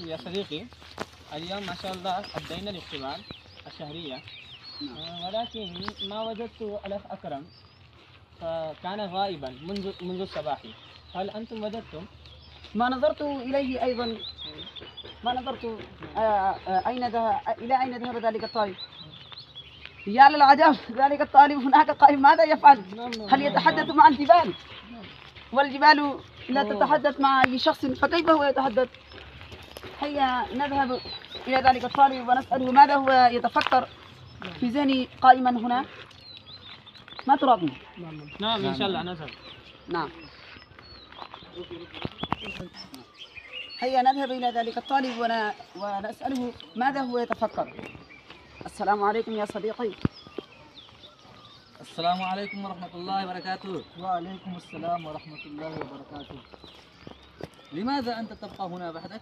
يا صديقي، اليوم ما شاء الله أدينا الاختبار الشهرية. ولكن ما وجدت الأخ أكرم، فكان غائبا منذ الصباح. هل أنتم وجدتم؟ ما نظرت إليه أيضا. ما نظرت إلى أين ذهب ذلك الطالب؟ يا للعجب، ذلك الطالب هناك قائم، ماذا يفعل؟ هل يتحدث مع الجبال؟ والجبال لا تتحدث مع أي شخص، فكيف هو يتحدث؟ هيا نذهب إلى ذلك الطالب ونسأله ماذا هو يتفكر في ذهني قائما هنا. ما تراضي؟ نعم إن شاء الله نذهب. نعم. هيا نذهب إلى ذلك الطالب ونسأله ماذا هو يتفكر. السلام عليكم يا صديقي. السلام عليكم ورحمة الله وبركاته. وعليكم السلام ورحمة الله وبركاته. لماذا أنت تبقى هنا وحدك؟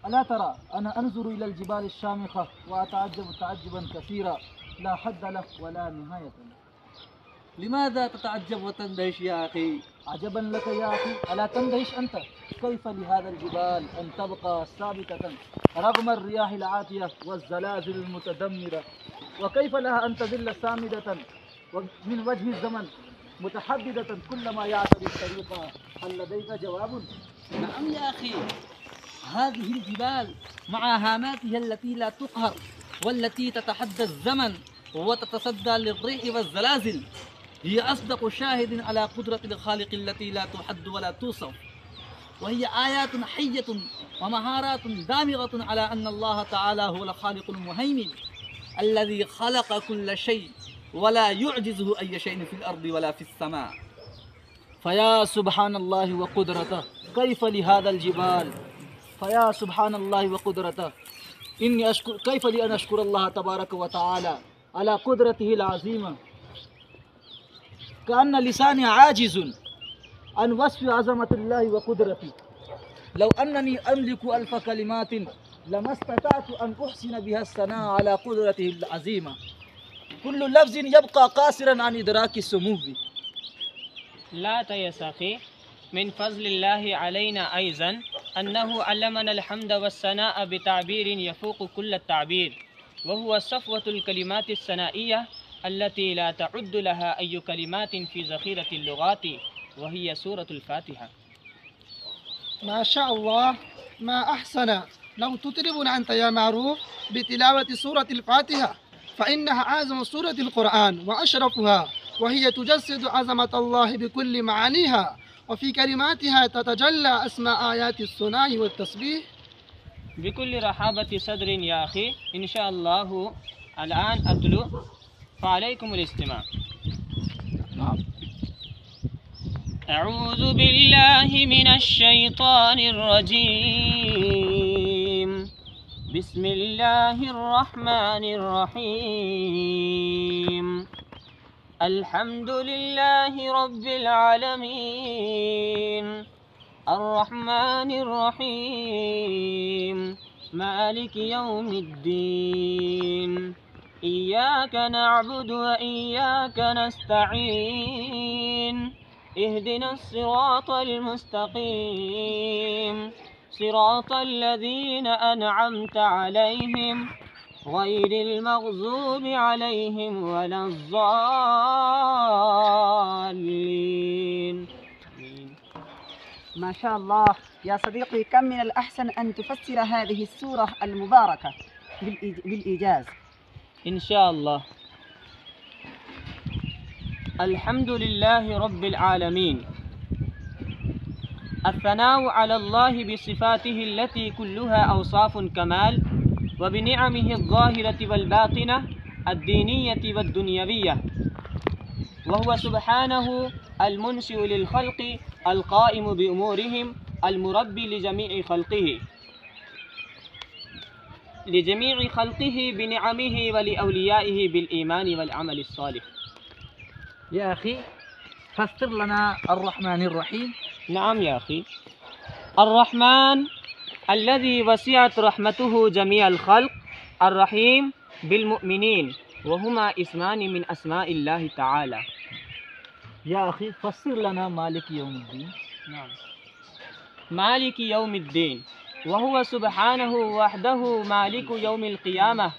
ألا ترى أنا أنظر إلى الجبال الشامخة وأتعجب تعجبا كثيرا لا حد له ولا نهاية. لماذا تتعجب وتندهش يا أخي؟ عجبا لك يا أخي، ألا تندهش أنت؟ كيف لهذا الجبال أن تبقى ثابتة رغم الرياح العاتية والزلازل المتدمرة؟ وكيف لها أن تظل صامدة من وجه الزمن متحددة كلما يعتري الطريق؟ هل لديك جواب؟ نعم يا أخي، هذه الجبال مع هاماتها التي لا تقهر والتي تتحدى الزمن وتتصدى للريح والزلازل هي أصدق شاهد على قدرة الخالق التي لا تحد ولا توصف، وهي آيات حية ومهارات دامغة على أن الله تعالى هو الخالق المهيمن الذي خلق كل شيء ولا يعجزه أي شيء في الأرض ولا في السماء. فيا سبحان الله وقدرته، كيف لهذا الجبال؟ فيا سبحان الله وقدرته، إني أشكر، كيف لي أن أشكر الله تبارك وتعالى على قدرته العظيمة. كأن لساني عاجز عن وصف عظمة الله وقدرته. لو أنني أملك ألف كلمات لما استطعت أن أحسن بها الثناء على قدرته العظيمة. كل لفظ يبقى قاصرا عن إدراك السمو. لا تيأس أخي، من فضل الله علينا أيضا أنه علمنا الحمد والثناء بتعبير يفوق كل التعبير، وهو صفوة الكلمات الثنائية التي لا تعد لها أي كلمات في ذخيرة اللغات، وهي سورة الفاتحة. ما شاء الله، ما أحسن. لو تطربنا أنت يا معروف بتلاوة سورة الفاتحة، فإنها أعظم سورة القرآن وأشرفها، وهي تجسد عظمة الله بكل معانيها، وفي كلماتها تتجلى أسماء آيات الثناء والتسبيح. بكل رحابة صدر يا أخي، إن شاء الله الآن أتلو، فعليكم الاستماع. أعوذ بالله من الشيطان الرجيم. بسم الله الرحمن الرحيم. الحمد لله رب العالمين، الرحمن الرحيم، مالك يوم الدين، إياك نعبد وإياك نستعين، اهدنا الصراط المستقيم، صراط الذين أنعمت عليهم غير المغضوب عليهم ولا الضالين. ما شاء الله يا صديقي، كم من الأحسن أن تفسر هذه السورة المباركة بالإيجاز. إن شاء الله. الحمد لله رب العالمين، الثناء على الله بصفاته التي كلها أوصاف كمال، وبنعمه الظاهرة والباطنة الدينية والدنيوية، وهو سبحانه المنشئ للخلق القائم بأمورهم المربي لجميع خلقه بنعمه ولأوليائه بالإيمان والعمل الصالح. يا أخي، فسر لنا الرحمن الرحيم. نعم يا أخي، الرحمن الذي وسعت رحمته جميع الخلق، الرحيم بالمؤمنين، وهما اسمان من أسماء الله تعالى. يا أخي فسر لنا مالك يوم الدين. نعم، مالك يوم الدين وهو سبحانه وحده مالك يوم القيامة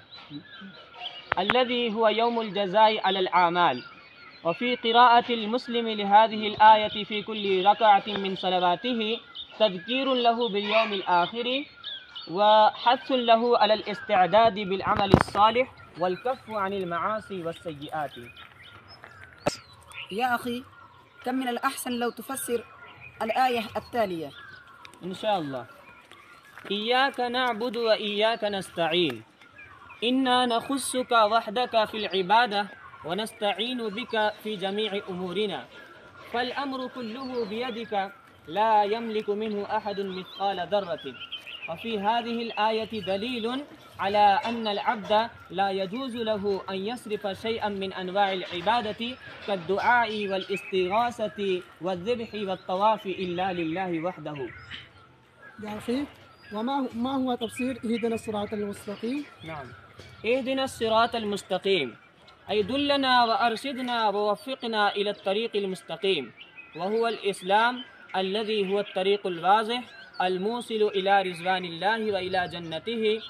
الذي هو يوم الجزاء على الأعمال. وفي قراءة المسلم لهذه الآية في كل ركعة من صلواته تذكير له باليوم الآخر وحث له على الاستعداد بالعمل الصالح والكف عن المعاصي والسيئات. يا أخي كم من الأحسن لو تفسر الآية التالية. إن شاء الله. إياك نعبد وإياك نستعين، إنا نخصك وحدك في العبادة ونستعين بك في جميع أمورنا، فالأمر كله بيدك لا يملك منه أحد مثقال ذرة. وفي هذه الآية دليل على أن العبد لا يجوز له أن يصرف شيئا من أنواع العبادة كالدعاء والاستغاثة والذبح والطواف إلا لله وحده. يا أخي ما هو تفسير اهدنا الصراط المستقيم؟ نعم، اهدنا الصراط المستقيم أي دلنا وأرشدنا ووفقنا إلى الطريق المستقيم، وهو الإسلام الذي هو الطريق الواضح الموصل إلى رضوان الله وإلى جنته،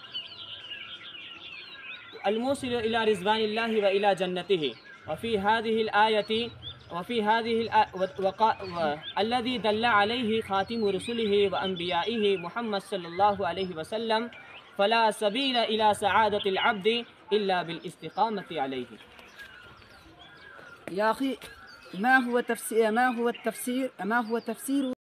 وإلى جنته. وفي هذه الآية الذي دل عليه خاتم رسله وأنبيائه محمد صلى الله عليه وسلم، فلا سبيل إلى سعادة العبد إلا بالاستقامة عليه. يا أخي ما هو تفسير